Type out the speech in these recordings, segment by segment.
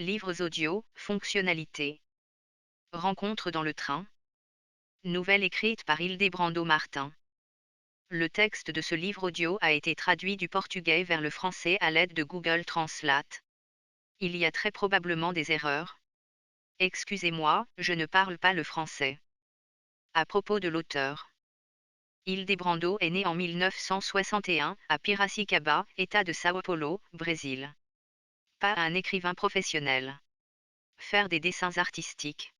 Livres audio, fonctionnalités. Rencontre dans le train. Nouvelle écrite par Hildebrando Martin. Le texte de ce livre audio a été traduit du portugais vers le français à l'aide de Google Translate. Il y a très probablement des erreurs. Excusez-moi, je ne parle pas le français. À propos de l'auteur. Hildebrando est né en 1961 à Piracicaba, État de São Paulo, Brésil. Pas un écrivain professionnel. Faire des dessins artistiques.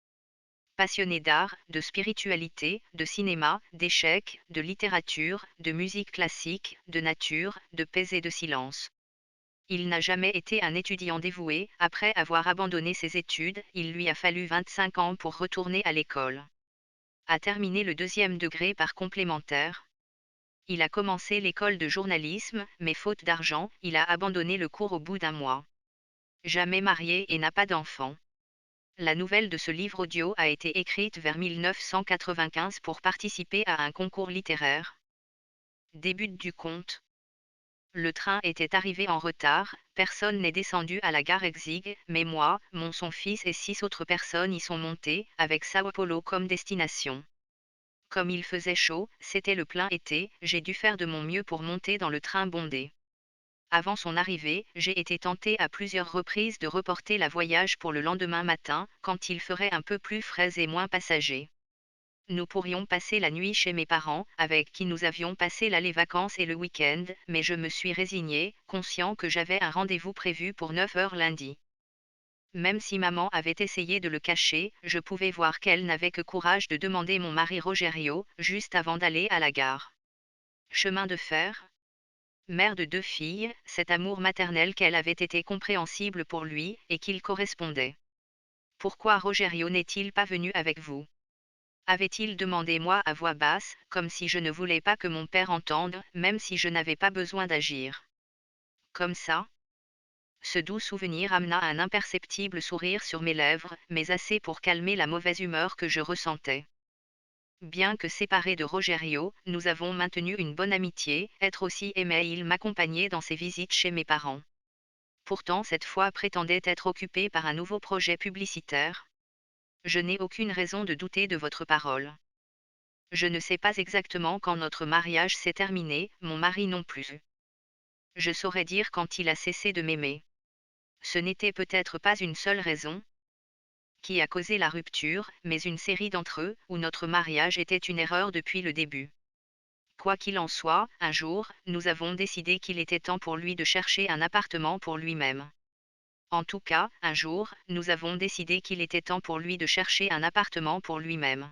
Passionné d'art, de spiritualité, de cinéma, d'échecs, de littérature, de musique classique, de nature, de paix et de silence. Il n'a jamais été un étudiant dévoué. Après avoir abandonné ses études, il lui a fallu 25 ans pour retourner à l'école. A terminé le 2e degré par complémentaire. Il a commencé l'école de journalisme, mais faute d'argent, il a abandonné le cours au bout d'un mois. Jamais marié et n'a pas d'enfant. La nouvelle de ce livre audio a été écrite vers 1995 pour participer à un concours littéraire. Début du conte. Le train était arrivé en retard, personne n'est descendu à la gare Exig, mais moi, son fils et 6 autres personnes y sont montées, avec São Paulo comme destination. Comme il faisait chaud, c'était le plein été, j'ai dû faire de mon mieux pour monter dans le train bondé. Avant son arrivée, j'ai été tentée à plusieurs reprises de reporter la voyage pour le lendemain matin, quand il ferait un peu plus frais et moins passagers. Nous pourrions passer la nuit chez mes parents, avec qui nous avions passé les vacances et le week-end, mais je me suis résignée, conscient que j'avais un rendez-vous prévu pour 9 heures lundi. Même si maman avait essayé de le cacher, je pouvais voir qu'elle n'avait que courage de demander mon mari Rogerio, juste avant d'aller à la gare. Chemin de fer. Mère de 2 filles, cet amour maternel qu'elle avait été compréhensible pour lui, et qu'il correspondait. Pourquoi Rogerio n'est-il pas venu avec vous ? Avait-il demandé moi à voix basse, comme si je ne voulais pas que mon père entende, même si je n'avais pas besoin d'agir. Comme ça ? Ce doux souvenir amena un imperceptible sourire sur mes lèvres, mais assez pour calmer la mauvaise humeur que je ressentais. Bien que séparés de Rogerio, nous avons maintenu une bonne amitié, être aussi aimé, il m'accompagnait dans ses visites chez mes parents. Pourtant cette fois prétendait être occupé par un nouveau projet publicitaire. Je n'ai aucune raison de douter de votre parole. Je ne sais pas exactement quand notre mariage s'est terminé, mon mari non plus. Je saurais dire quand il a cessé de m'aimer. Ce n'était peut-être pas une seule raison qui a causé la rupture, mais une série d'entre eux, où notre mariage était une erreur depuis le début. Quoi qu'il en soit, un jour, nous avons décidé qu'il était temps pour lui de chercher un appartement pour lui-même. En tout cas, un jour, nous avons décidé qu'il était temps pour lui de chercher un appartement pour lui-même.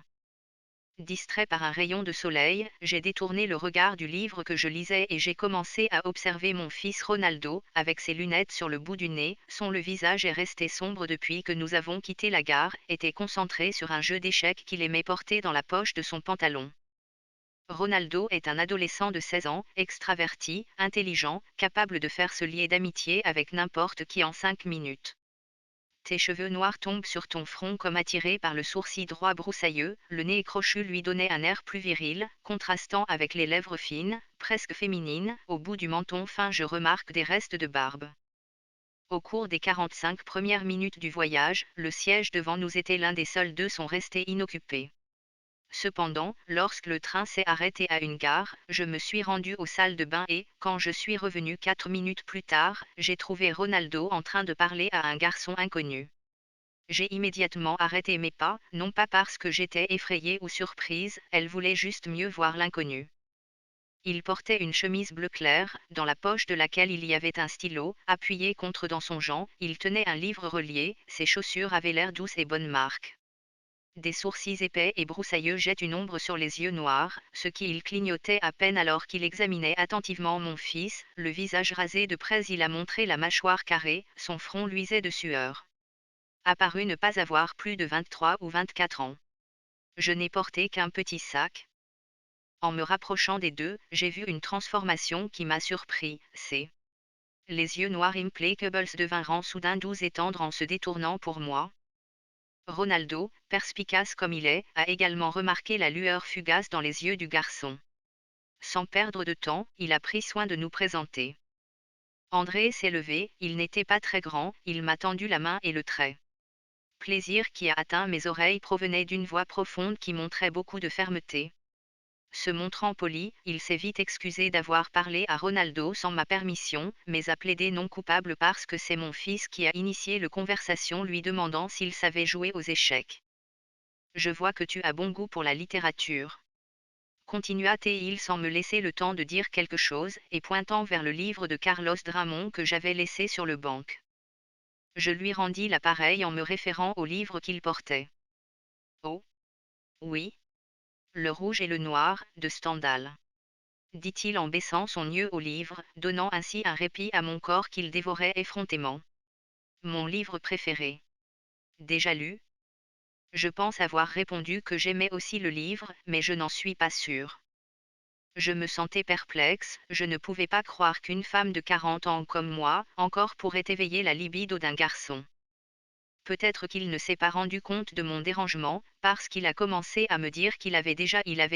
Distrait par un rayon de soleil, j'ai détourné le regard du livre que je lisais et j'ai commencé à observer mon fils Ronaldo, avec ses lunettes sur le bout du nez, le visage est resté sombre depuis que nous avons quitté la gare, était concentré sur un jeu d'échecs qu'il aimait porter dans la poche de son pantalon. Ronaldo est un adolescent de 16 ans, extraverti, intelligent, capable de faire se lier d'amitié avec n'importe qui en 5 minutes. Tes cheveux noirs tombent sur ton front comme attirés par le sourcil droit broussailleux, le nez crochu lui donnait un air plus viril, contrastant avec les lèvres fines, presque féminines, au bout du menton fin je remarque des restes de barbe. Au cours des 45 premières minutes du voyage, le siège devant nous était l'un des seuls deux sont restés inoccupés. Cependant, lorsque le train s'est arrêté à une gare, je me suis rendu aux salles de bain et, quand je suis revenu 4 minutes plus tard, j'ai trouvé Ronaldo en train de parler à un garçon inconnu. J'ai immédiatement arrêté mes pas, non pas parce que j'étais effrayée ou surprise, elle voulait juste mieux voir l'inconnu. Il portait une chemise bleu clair, dans la poche de laquelle il y avait un stylo, appuyé contre dans son gant, il tenait un livre relié, ses chaussures avaient l'air douces et bonne marque. Des sourcils épais et broussailleux jettent une ombre sur les yeux noirs, ce qui il clignotait à peine alors qu'il examinait attentivement mon fils, le visage rasé de près il a montré la mâchoire carrée, son front luisait de sueur. Apparu ne pas avoir plus de 23 ou 24 ans. Je n'ai porté qu'un petit sac. En me rapprochant des deux, j'ai vu une transformation qui m'a surpris, les yeux noirs implacables devinrent soudain doux et tendres en se détournant pour moi. Ronaldo, perspicace comme il est, a également remarqué la lueur fugace dans les yeux du garçon. Sans perdre de temps, il a pris soin de nous présenter. André s'est levé, il n'était pas très grand, il m'a tendu la main et le trait plaisir qui a atteint mes oreilles provenait d'une voix profonde qui montrait beaucoup de fermeté. Se montrant poli, il s'est vite excusé d'avoir parlé à Ronaldo sans ma permission, mais a plaidé non coupable parce que c'est mon fils qui a initié la conversation lui demandant s'il savait jouer aux échecs. Je vois que tu as bon goût pour la littérature. Continua-t-il sans me laisser le temps de dire quelque chose, et pointant vers le livre de Carlos Drummond que j'avais laissé sur le banc. Je lui rendis l'appareil en me référant au livre qu'il portait. Oh, oui. Le rouge et le noir, de Stendhal. Dit-il en baissant son yeux au livre, donnant ainsi un répit à mon corps qu'il dévorait effrontément. Mon livre préféré. Déjà lu? Je pense avoir répondu que j'aimais aussi le livre, mais je n'en suis pas sûr. Je me sentais perplexe, je ne pouvais pas croire qu'une femme de 40 ans comme moi, encore pourrait éveiller la libido d'un garçon. Peut-être qu'il ne s'est pas rendu compte de mon dérangement, parce qu'il a commencé à me dire qu'il avait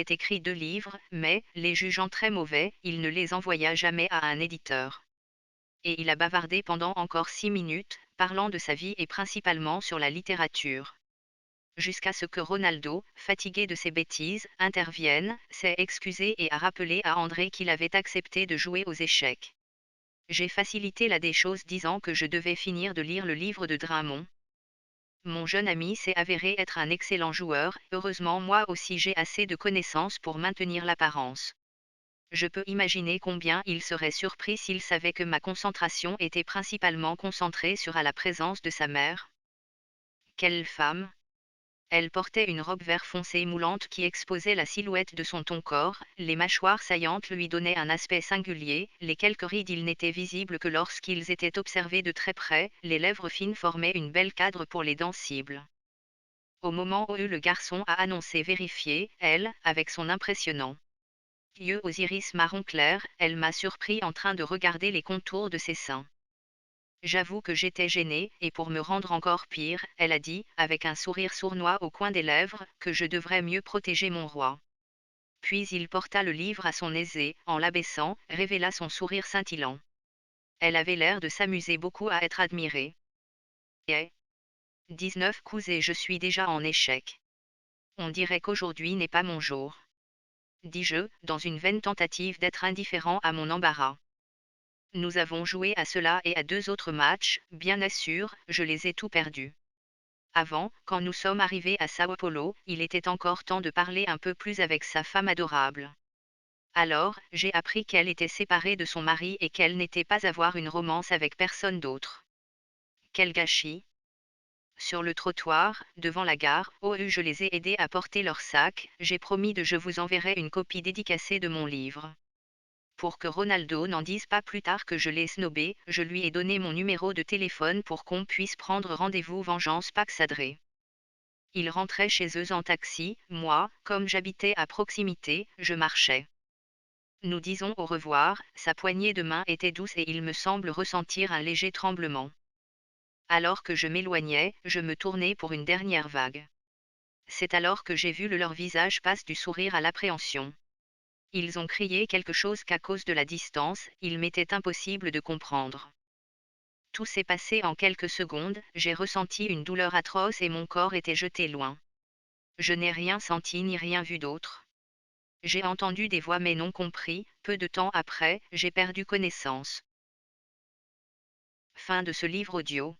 écrit 2 livres, mais, les jugeant très mauvais, il ne les envoya jamais à un éditeur. Et il a bavardé pendant encore 6 minutes, parlant de sa vie et principalement sur la littérature. Jusqu'à ce que Ronaldo, fatigué de ses bêtises, intervienne, s'est excusé et a rappelé à André qu'il avait accepté de jouer aux échecs. J'ai facilité la des choses disant que je devais finir de lire le livre de Drummond. Mon jeune ami s'est avéré être un excellent joueur, heureusement moi aussi j'ai assez de connaissances pour maintenir l'apparence. Je peux imaginer combien il serait surpris s'il savait que ma concentration était principalement concentrée sur la présence de sa mère. Quelle femme! Elle portait une robe vert foncé moulante qui exposait la silhouette de son ton-corps, les mâchoires saillantes lui donnaient un aspect singulier, les quelques rides ils n'étaient visibles que lorsqu'ils étaient observés de très près, les lèvres fines formaient une belle cadre pour les dents cibles. Au moment où le garçon a annoncé vérifier, elle, avec son impressionnant yeux aux iris marron clair, elle m'a surpris en train de regarder les contours de ses seins. J'avoue que j'étais gênée, et pour me rendre encore pire, elle a dit, avec un sourire sournois au coin des lèvres, que je devrais mieux protéger mon roi. Puis il porta le livre à son nez et, en l'abaissant, révéla son sourire scintillant. Elle avait l'air de s'amuser beaucoup à être admirée. Et 19 coups et je suis déjà en échec. On dirait qu'aujourd'hui n'est pas mon jour. Dis-je, dans une vaine tentative d'être indifférent à mon embarras. Nous avons joué à cela et à 2 autres matchs, bien sûr, je les ai tous perdus. Avant, quand nous sommes arrivés à Sao Paulo, il était encore temps de parler un peu plus avec sa femme adorable. Alors, j'ai appris qu'elle était séparée de son mari et qu'elle n'était pas avoir une romance avec personne d'autre. Quel gâchis! Sur le trottoir, devant la gare, je les ai aidés à porter leur sac, j'ai promis je vous enverrai une copie dédicacée de mon livre. Pour que Ronaldo n'en dise pas plus tard que je l'ai snobé, je lui ai donné mon numéro de téléphone pour qu'on puisse prendre rendez-vous Vengeance Paxadré. Ils rentraient chez eux en taxi, moi, comme j'habitais à proximité, je marchais. Nous disons au revoir, sa poignée de main était douce et il me semble ressentir un léger tremblement. Alors que je m'éloignais, je me tournai pour une dernière vague. C'est alors que j'ai vu leur visage passe du sourire à l'appréhension. Ils ont crié quelque chose qu'à cause de la distance, il m'était impossible de comprendre. Tout s'est passé en quelques secondes, j'ai ressenti une douleur atroce et mon corps était jeté loin. Je n'ai rien senti ni rien vu d'autre. J'ai entendu des voix mais non compris, peu de temps après, j'ai perdu connaissance. Fin de ce livre audio.